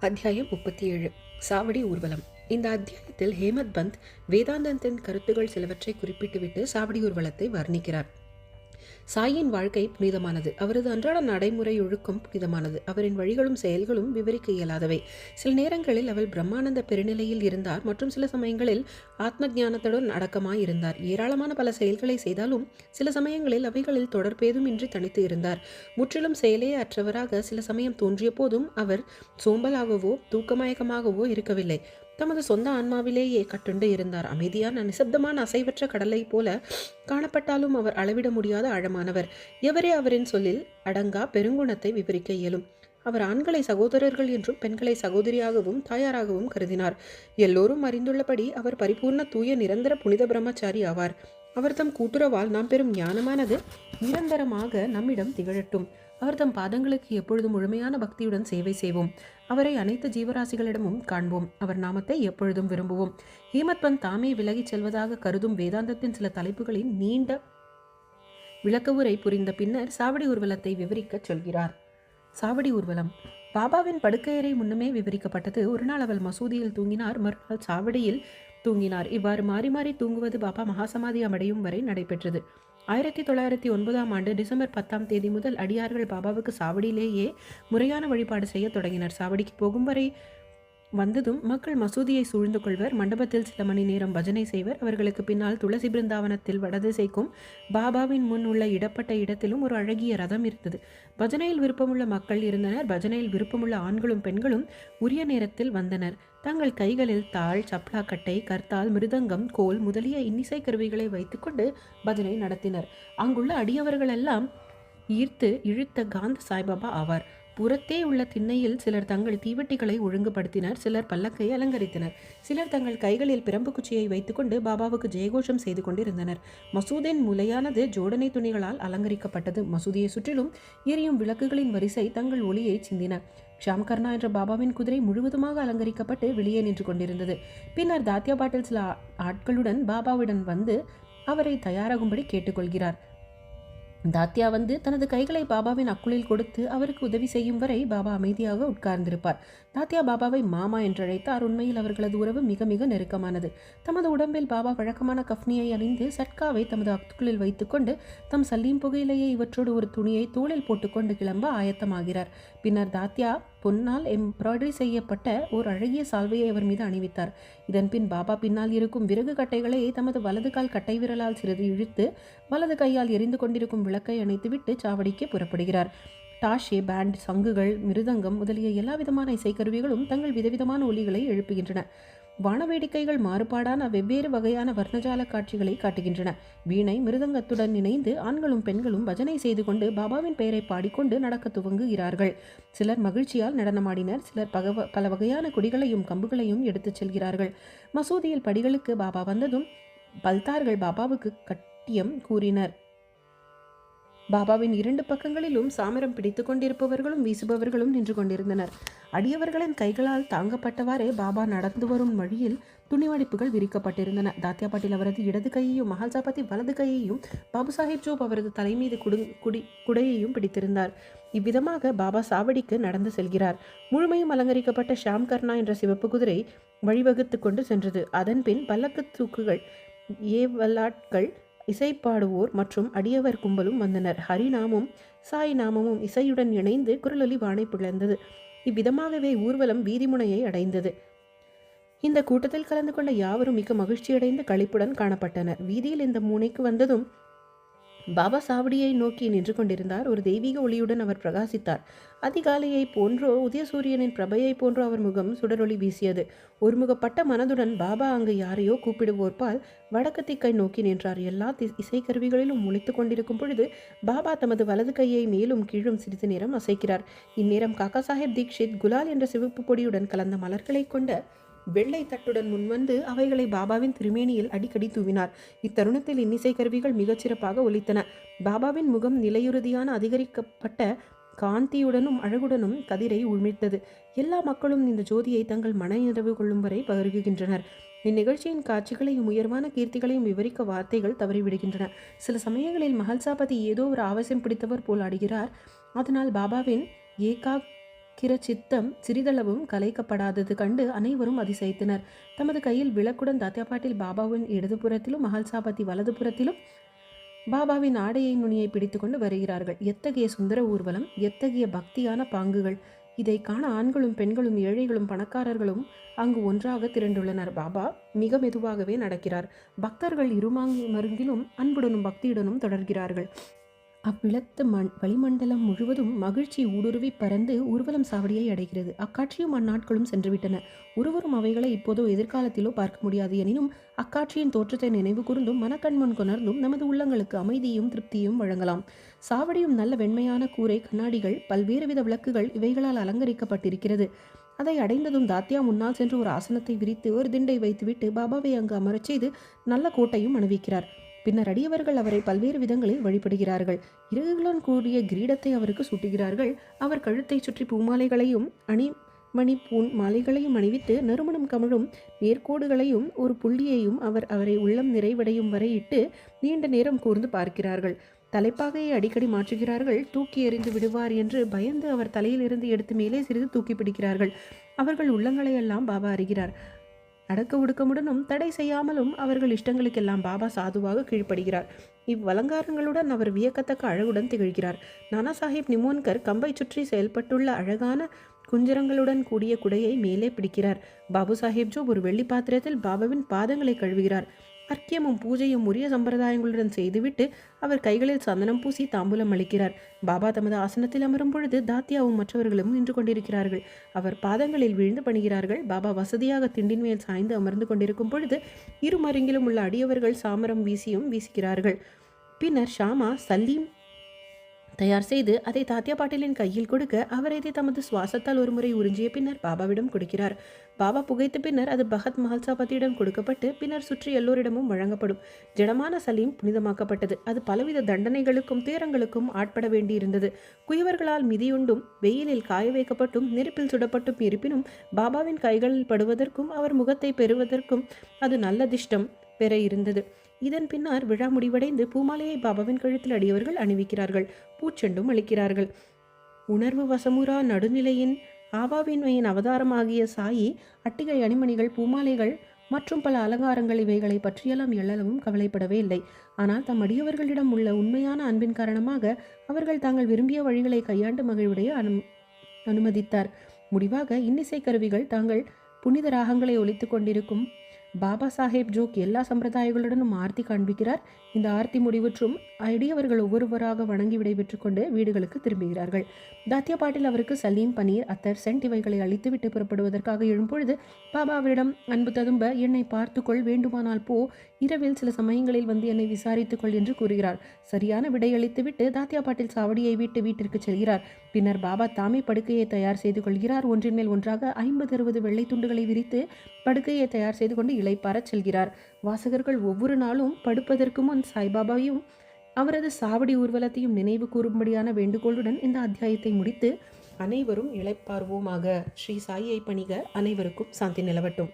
அத்தியாயம் 37 சாவடி ஊர்வலம். இந்த அத்தியாயத்தில் ஹேமத் பந்த் வேதாந்தத்தின் கருத்துகள் சிலவற்றை குறிப்பிட்டுவிட்டு சாவடி ஊர்வலத்தை வர்ணிக்கிறார். சாயின் வாழ்க்கை புனிதமானது. அவரது அன்றாட நடைமுறை ஒழுக்கம் புனிதமானது. அவரின் வழிகளும் செயல்களும் விவரிக்க இயலாதவை. சில நேரங்களில் அவர் பிரம்மானந்த பெருநிலையில் இருந்தார் மற்றும் சில சமயங்களில் ஆத்ம ஞானத்துடன் அடக்கமாய் இருந்தார். ஏராளமான பல செயல்களை செய்தாலும் சில சமயங்களில் அவைகளில் தொடர்பேதும் இன்றி தனித்து இருந்தார். முற்றிலும் செயலே அற்றவராக சில சமயம் தோன்றிய போதும் அவர் சோம்பலாகவோ தூக்கமயக்கமாகவோ இருக்கவில்லை. தமது சொந்த ஆன்மாவிலேயே கட்டுண்டு இருந்தார். அமைதியான நிசப்தமான அசைவற்ற கடலை போல காணப்பட்டாலும் அவர் அளவிட முடியாத ஆழமானவர். எவரே அவரின் சொல்லில் அடங்கா பெருங்குணத்தை விவரிக்க இயலும். அவர் ஆண்களை சகோதரர்கள் என்றும் பெண்களை சகோதரியாகவும் தாயாராகவும் கருதினார். எல்லோரும் அறிந்துள்ளபடி அவர் பரிபூர்ண தூய நிரந்தர புனித பிரம்மச்சாரி ஆவார். அவர் தம் கூட்டுறவால் நாம் பெறும் ஞானமானது நிரந்தரமாக நம்மிடம் திகழட்டும். அவர் தம் பாதங்களுக்கு எப்பொழுதும் முழுமையான பக்தியுடன் சேவை செய்வோம். அவரை அனைத்து ஜீவராசிகளிடமும் காண்போம். அவர் நாமத்தை எப்பொழுதும் விரும்புவோம். ஹேமத் பந்த் தாமே விலகிச் செல்வதாக கருதும் வேதாந்தத்தின் சில தலைப்புகளின் நீண்ட விளக்கவுரை புரிந்த பின்னர் சாவடி ஊர்வலத்தை விவரிக்கச் சொல்கிறார். சாவடி ஊர்வலம். பாபாவின் படுக்கையறை முன்னமே விவரிக்கப்பட்டது. ஒரு நாள் அவள் மசூதியில் தூங்கினார், மறுநாள் சாவடியில் தூங்கினார். இவ்வாறு மாறி மாறி தூங்குவது பாபா மகாசமாதி அடையும் வரை நடைபெற்றது. 1909 டிசம்பர் 10 முதல் அடியார்கள் பாபாவுக்கு சாவடியிலேயே முறையான வழிபாடு செய்ய தொடங்கினர். சாவடிக்கு போகும் வரை வந்ததும் மக்கள் மசூதியை சூழ்ந்து கொள்வர். மண்டபத்தில் சில மணி நேரம் பஜனை செய்வர். அவர்களுக்கு பின்னால் துளசி பிருந்தாவனத்தில் வடதிசைக்கும் பாபாவின் முன் உள்ள இடப்பட்ட இடத்திலும் ஒரு அழகிய ரதம் இருந்தது. பஜனையில் விருப்பமுள்ள மக்கள் இருந்தனர். பஜனையில் விருப்பமுள்ள ஆண்களும் பெண்களும் உரிய நேரத்தில் வந்தனர். தங்கள் கைகளில் தாள், சப்ளாக்கட்டை, கர்த்தால், மிருதங்கம், கோல் முதலிய இன்னிசை கருவிகளை வைத்துக்கொண்டு பஜனை நடத்தினர். அங்குள்ள அடியவர்களெல்லாம் ஈர்த்து இழுத்த காந்த சாய்பாபா ஆவார். புறத்தே உள்ள திண்ணையில் சிலர் தங்கள் தீவட்டிகளை ஒழுங்குபடுத்தினர். சிலர் பல்லக்கை அலங்கரித்தனர். சிலர் தங்கள் கைகளில் பிரம்பு குச்சியை வைத்துக்கொண்டு பாபாவுக்கு ஜெயகோஷம் செய்து கொண்டிருந்தனர். மசூதின் முலையானது ஜோடனை துணிகளால் அலங்கரிக்கப்பட்டது. மசூதியை சுற்றிலும் எரியும் விளக்குகளின் வரிசை தங்கள் ஒளியை சிந்தின. ஷாம்கர்னா என்ற பாபாவின் குதிரை முழுவதுமாக அலங்கரிக்கப்பட்டு வெளியே நின்று கொண்டிருந்தது. பின்னர் தாத்யா பாட்டில் சில ஆட்களுடன் பாபாவிடம் வந்து அவரை தயாராகும்படி கேட்டுக்கொள்கிறார். தாத்யா வந்து தனது கைகளை பாபாவின் அக்குளில் கொடுத்து அவருக்கு உதவி செய்யும் வரை பாபா அமைதியாக உட்கார்ந்திருப்பார். தாத்யா பாபாவை மாமா என்றழைத்தார். உண்மையில் அவர்களது உறவு மிக மிக நெருக்கமானது. தமது உடம்பில் பாபா வழக்கமான கஃப்னியை அணிந்து சட்காவை தமது அக்குளில் வைத்துக்கொண்டு தம் சல்லீம் புகையிலேயே இவற்றோடு ஒரு துணியை தோளில் போட்டுக்கொண்டு கிளம்ப ஆயத்தமாகிறார். பின்னர் தாத்யா பொன்னால் எம்ப்ராய்டரி செய்யப்பட்ட ஓர் அழகிய சால்வையை அவர் மீது அணிவித்தார். இதன்பின் பாபா பின்னால் இருக்கும் விறகு கட்டைகளை தமது வலது கால் கட்டை விரலால் சிறிது இழுத்து வலது கையால் எரிந்து கொண்டிருக்கும் விளக்கை அணைத்துவிட்டு சாவடிக்கு புறப்படுகிறார். டாஷே, பேண்ட், சங்குகள், மிருதங்கம் முதலிய எல்லா விதமான இசைக்கருவிகளும் தங்கள் விதவிதமான ஒலிகளை எழுப்புகின்றன. வானவேடிக்கைகள் மாறுபாடான வெவ்வேறு வகையான வர்ணஜால காட்சிகளை காட்டுகின்றன. வீணை, மிருதங்கத்துடன் இணைந்து ஆண்களும் பெண்களும் பஜனை செய்து கொண்டு பாபாவின் பெயரை பாடிக்கொண்டு நடக்க துவங்குகிறார்கள். சிலர் மகிழ்ச்சியால் நடனமாடினர். சிலர் பல வகையான கொடிகளையும் கம்புகளையும் எடுத்துச் செல்கிறார்கள். மசூதியில் படிகளுக்கு பாபா வந்ததும் பல்தார்கள் பாபாவுக்கு கட்டியம் கூறினர். பாபாவின் 2 பக்கங்களிலும் சாமரம் பிடித்து கொண்டிருப்பவர்களும் வீசுபவர்களும் நின்று கொண்டிருந்தனர். அடியவர்களின் கைகளால் தாங்கப்பட்டவாறே பாபா நடந்து வரும் வழியில் துணிவடிப்புகள் விரிக்கப்பட்டிருந்தன. தாத்யா பாட்டில் அவரது இடது கையையும், மஹால் சாபத்தி வலது கையையும், பாபு சாஹிப் ஜோப் அவரது தலை மீது குடையையும் பிடித்திருந்தார். இவ்விதமாக பாபா சாவடிக்கு நடந்து செல்கிறார். முழுமையும் அலங்கரிக்கப்பட்ட ஷாம் கர்னா என்ற சிவப்பு குதிரை வழிவகுத்து கொண்டு சென்றது. அதன்பின் பல்லக்கு தூக்குகள், ஏவலாட்கள், இசைப்பாடுவோர் மற்றும் அடியவர் கும்பலும் வந்தனர். ஹரிநாமும் சாய் நாமமும் இசையுடன் இணைந்து குரலொலி வானை பிளந்தது. இவ்விதமாகவே ஊர்வலம் வீதிமுனையை அடைந்தது. இந்த கூட்டத்தில் கலந்து கொண்ட யாவரும் மிக மகிழ்ச்சியடைந்த களிப்புடன் காணப்பட்டனர். வீதியில் இந்த முனைக்கு வந்ததும் பாபா சாவடியை நோக்கி நின்று கொண்டிருந்தார். ஒரு தெய்வீக ஒளியுடன் அவர் பிரகாசித்தார். அதிகாலையை போன்றோ உதயசூரியனின் பிரபையை போன்றோ அவர் முகம் சுடரொளி வீசியது. ஒருமுகப்பட்ட மனதுடன் பாபா அங்கு யாரையோ கூப்பிடுவோர்பால் வடக்கு திக்கை நோக்கி நின்றார். எல்லா இசைக்கருவிகளிலும் முழித்து கொண்டிருக்கும் பொழுது பாபா தமது வலது கையை மேலும் கீழும் சிறிது நேரம் அசைக்கிறார். இந்நேரம் காக்கா சாஹேப் தீக்ஷித் குலால் என்ற சிவப்பு பொடியுடன் கலந்த மலர்களை கொண்ட வெள்ளை தட்டுடன் முன்வந்து அவைகளை பாபாவின் திருமேனியில் அடிக்கடி தூவினார். இத்தருணத்தில் இன்னிசை கருவிகள் மிகச்சிறப்பாக ஒலித்தன. பாபாவின் முகம் நிலையுறுதியான அதிகரிக்கப்பட்ட காந்தியுடனும் அழகுடனும் கதிரை உமிழ்த்தது. எல்லா மக்களும் இந்த ஜோதியை தங்கள் மன நிறைவு கொள்ளும் வரை பகிர்கின்றனர். இந்நிகழ்ச்சியின் காட்சிகளையும் உயர்வான கீர்த்திகளையும் விவரிக்க வார்த்தைகள் தவறிவிடுகின்றன. சில சமயங்களில் மஹல்சாபதி ஏதோ ஒரு ஆவேசம் பிடித்தவர் போல் ஆடுகிறார். அதனால் பாபாவின் சித்தம் சிறிதளவும் கலைக்கப்படாதது கண்டு அனைவரும் அதிசயித்தனர். தமது கையில் விளக்குடன் தாத்யா பாட்டில் பாபாவின் இடதுபுறத்திலும் மஹல்சாபதி வலதுபுறத்திலும் பாபாவின் ஆடையின் நுனியை பிடித்துக்கொண்டு வருகிறார்கள். எத்தகைய சுந்தர ஊர்வலம், எத்தகைய பக்தியான பாங்குகள்! இதை காண ஆண்களும் பெண்களும் ஏழைகளும் பணக்காரர்களும் அங்கு ஒன்றாக திரண்டுள்ளனர். பாபா மிக மெதுவாகவே நடக்கிறார். பக்தர்கள் மருங்கிலும் அன்புடனும் பக்தியுடனும் தொடர்கிறார்கள். அவ்விளத்து வளிமண்டலம் முழுவதும் மகிழ்ச்சி ஊடுருவி பறந்து ஊர்வலம் சாவடியை அடைகிறது. அக்காட்சியும் அந்நாட்களும் சென்றுவிட்டன. ஒருவரும் அவைகளை இப்போதோ எதிர்காலத்திலோ பார்க்க முடியாது. எனினும் அக்காட்சியின் தோற்றத்தை நினைவு கூர்ந்தும் மனக்கண்முன் கொணர்ந்தும் நமது உள்ளங்களுக்கு அமைதியும் திருப்தியும் வழங்கலாம். சாவடியும் நல்ல வெண்மையான கூரை, கண்ணாடிகள், பல்வேறு வித விளக்குகள் இவைகளால் அலங்கரிக்கப்பட்டிருக்கிறது. அதை அடைந்ததும் தாத்யா முன்னால் சென்று ஒரு ஆசனத்தை விரித்து ஒரு திண்டை வைத்துவிட்டு பாபாவை அங்கு அமரச் செய்து நல்ல கோட்டையும் அணிவிக்கிறார். பின்னர் அடியவர்கள் அவரை பல்வேறு விதங்களில் வழிபடுகிறார்கள். இறகுகளுடன் கூடிய கிரீடத்தை அவருக்கு சூட்டுகிறார்கள். அவர் கழுத்தை சுற்றி பூமாலைகளையும் அணிமணி மாலைகளையும் அணிவித்து நறுமணம் கமழும் நேர்கோடுகளையும் ஒரு புள்ளியையும் அவரை உள்ளம் நிறைவடையும் வரை இட்டு நீண்ட நேரம் கூர்ந்து பார்க்கிறார்கள். தலைப்பாகையை அடிக்கடி மாற்றுகிறார்கள். தூக்கி எறிந்து விடுவார் என்று பயந்து அவர் தலையிலிருந்து எடுத்து மேலே சிறிது தூக்கி பிடிக்கிறார்கள். அவர்கள் உள்ளங்களையெல்லாம் பாபா அறிகிறார். அடக்க ஒடுக்கமுடனும் தடை செய்யாமலும் அவர்கள் இஷ்டங்களுக்கெல்லாம் பாபா சாதுவாக கீழ்ப்படுகிறார். இவ்வலங்காரங்களுடன் அவர் வியக்கத்தக்க அழகுடன் திகழ்கிறார். நானா சாஹிப் நிமோன்கர் கம்பை சுற்றி செயல்பட்டுள்ள அழகான குஞ்சரங்களுடன் கூடிய குடையை மேலே பிடிக்கிறார். பாபு சாஹிப்ஜோ ஒரு வெள்ளி பாத்திரத்தில் பாபாவின் பாதங்களை கழுவுகிறார். அர்க்கியமும் பூஜையும் உரிய சம்பிரதாயங்களுடன் செய்துவிட்டு அவர் கைகளில் சந்தனம் பூசி தாம்பூலம் அளிக்கிறார். பாபா தமது ஆசனத்தில் அமரும் பொழுது தாத்யாவும் மற்றவர்களும் நின்று கொண்டிருக்கிறார்கள். அவர் பாதங்களில் விழுந்து பணிகிறார்கள். பாபா வசதியாக திண்டின் மேல் சாய்ந்து அமர்ந்து கொண்டிருக்கும் பொழுது இருமருங்கிலும் உள்ள அடியவர்கள் சாமரம் வீசுகிறார்கள். பின்னர் ஷாமா சலீம் தயார் செய்து அதை தாத்யா பாட்டிலின் கையில் கொடுக்க அவர் இதை தமது சுவாசத்தால் ஒருமுறை உறிஞ்சிய பின்னர் பாபாவிடம் கொடுக்கிறார். பாபா புகைத்த பின்னர் அது பகத் மஹல்சாபதியிடம் கொடுக்கப்பட்டு பின்னர் சுற்றி எல்லோரிடமும் வழங்கப்படும். ஜடமான சலீம் புனிதமாக்கப்பட்டது. அது பலவித தண்டனைகளுக்கும் துயரங்களுக்கும் ஆட்பட வேண்டியிருந்தது. குயவர்களால் மிதியுண்டும் வெயிலில் காய வைக்கப்பட்டும் நெருப்பில் சுடப்பட்டும் இருப்பினும் பாபாவின் கைகளில் படுவதற்கும் அவர் முகத்தை பெறுவதற்கும் அது நல்ல திஷ்டம் பெற இருந்தது. இதன் பின்னர் விழா முடிவடைந்து பூமாலையை பாபாவின் கழுத்தில் அடியவர்கள் அணிவிக்கிறார்கள். பூச்செண்டும் அளிக்கிறார்கள். உணர்வு வசமுறா நடுநிலையின் ஆவாவின்மையின் அவதாரமாகிய சாயி அட்டிகை, அணிமணிகள், பூமாலைகள் மற்றும் பல அலங்காரங்கள் இவைகளை பற்றியெல்லாம் எள்ளளவும் கவலைப்படவே இல்லை. ஆனால் தம் அடியவர்களிடம் உள்ள உண்மையான அன்பின் காரணமாக அவர்கள் தாங்கள் விரும்பிய வழிகளை கையாண்டு மகிழ்வுடைய அனுமதித்தார். முடிவாக இன்னிசை கருவிகள் தாங்கள் புனித ராகங்களை ஒலித்து கொண்டிருக்கும் பாபா சாஹேப் ஜோக் எல்லா சம்பிரதாயங்களுடனும் ஆர்த்தி காண்பிக்கிறார். இந்த ஆர்த்தி முடிவுற்றும் அடியவர்கள் ஒவ்வொருவராக வணங்கி விடைபெற்று கொண்டு வீடுகளுக்கு திரும்புகிறார்கள். தாத்யா பாட்டில் அவருக்கு சலீம், பனீர், அத்தர், சென்ட் இவைகளை அழித்துவிட்டு புறப்படுவதற்காக எழும்பொழுது பாபா அவரிடம் அன்பு ததும்ப என்னை பார்த்துக்கொள், வேண்டுமானால் போ, இரவில் சில சமயங்களில் வந்து என்னை விசாரித்துக்கொள் என்று கூறுகிறார். சரியான விடையளித்துவிட்டு தாத்யா பாட்டில் சாவடியை விட்டு வீட்டிற்கு செல்கிறார். பின்னர் பாபா தாமே படுக்கையை தயார் செய்து கொள்கிறார். ஒன்றின் மேல் ஒன்றாக 50-60 வெள்ளை துண்டுகளை விரித்து படுக்கையை தயார் செய்து கொண்டு இளைப்பாறச் செல்கிறார். வாசகர்கள் ஒவ்வொரு நாளும் படுப்பதற்கு முன் சாய்பாபாவையும் அவரது சாவடி ஊர்வலத்தையும் நினைவு கூறும்படியான வேண்டுகோளுடன் இந்த அத்தியாயத்தை முடித்து அனைவரும் இளைப்பார்வோமாக. ஸ்ரீ சாயியை பணிக. அனைவருக்கும் சாந்தி நிலவட்டும்.